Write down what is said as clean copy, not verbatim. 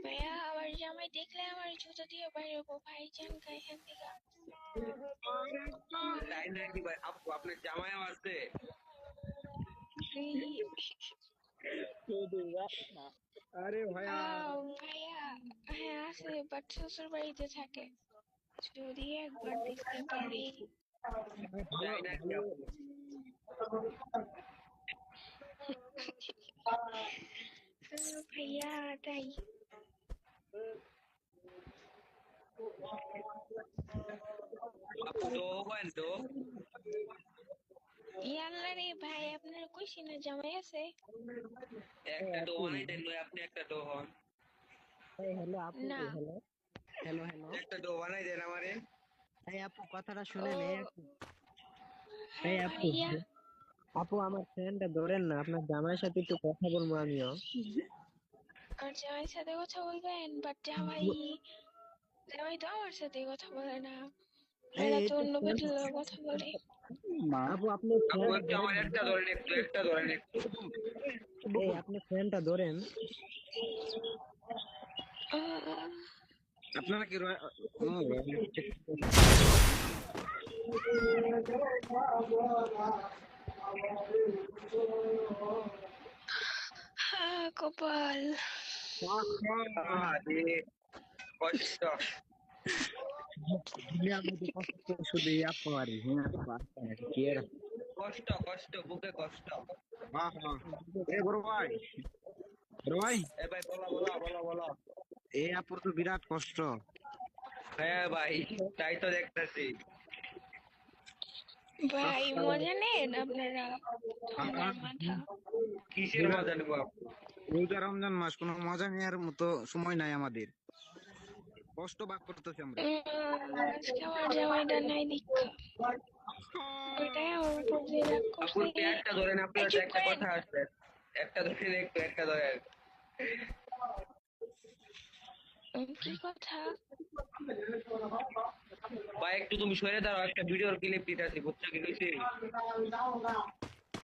ভাইয়া আমার জামাই দেখলে আমার জুতো দিয়ে বাইরেবো, ভাইজান এখান থেকে। তাই নাকি ভাই? আপু আপনার জামাইও আছে? আরে ভাইয়া ভাইয়া হ্যাঁ আছে, বাট শ্বশুর বাড়িতে থাকে। যদি একবার দেখতে পারি। ভালো তাই নাকি ভালো আপু? ভাইয়া তাই। আপু দো হবেন তো? ইয়াল্লা রে ভাই, আপনার কইছি না জামাই আছে। একটা দো আপু বানাই দেন নয়, আপনি একটা দো হন। হ্যালো আপু না। হ্যালো হ্যালো হ্যালো একটা দো বানাই দেন আমারে। এই আপু কথাটা ও শুনেন এই আপু এই হ্যাঁ আপু ভাইয়া। আপু আমার ফ্রেন্ডটা ধরেন না, আপনার জামাইয়ের সাথে একটু কথা বলবো আমিও। আর জামাইয়ের সাথে কথা বলবেন, বাট জামাই জামাই তো আমার সাথে কথা বলে না। এই এরা তো একটু অন্য friend- কারোর লগে কথা বলে। আপু আপনি আপু ফ্রেন্ডটা একটু ধরেন আমার না। একটা ধরেন, একটা ধরেন একটু। এই আপনি ফ্রেন্ডটা ধরেন। আহ, আপনারা কি কপাল। আরে কষ্ট। দুনিয়ার মধ্যে কষ্ট শুধু এই আপু আর হ্যাঁ আপু আছে কি এর কষ্ট কষ্ট বুকে কষ্ট। হ্যাঁ হ্যাঁ এ বড় ভাই এ ভাই বলো বলো বলো বলো। এই আপুর তো বিরাট কষ্ট। হ্যাঁ ভাই, তাই তো দেখতেছি। ভাই মজা নেন আপনারা, ঠান্ডার মাথা। কিসের মজা নেবো আপু? রোজা রমজান মাস, কোনো মজা নেওয়ার মতো সময় নাই আমাদের, কষ্ট ভাগ করতেছি আমরা। আজকে আমার জামাইটা নাই দীক্ষা, ওইটাই আমার উপর দিয়ে রাগ আপুর করছে। পেয়ারটা ধরেন, এই আপনার চুপ একটা করেন। কথা আছে। একটা ধরেন একটু, একটা ধরেন। কি কথা? ভাই একটু তুমি সরে দাঁড়াও, একটা ভিডিওর ক্লিপ দিতেছি, বুঝছো কি কইছি?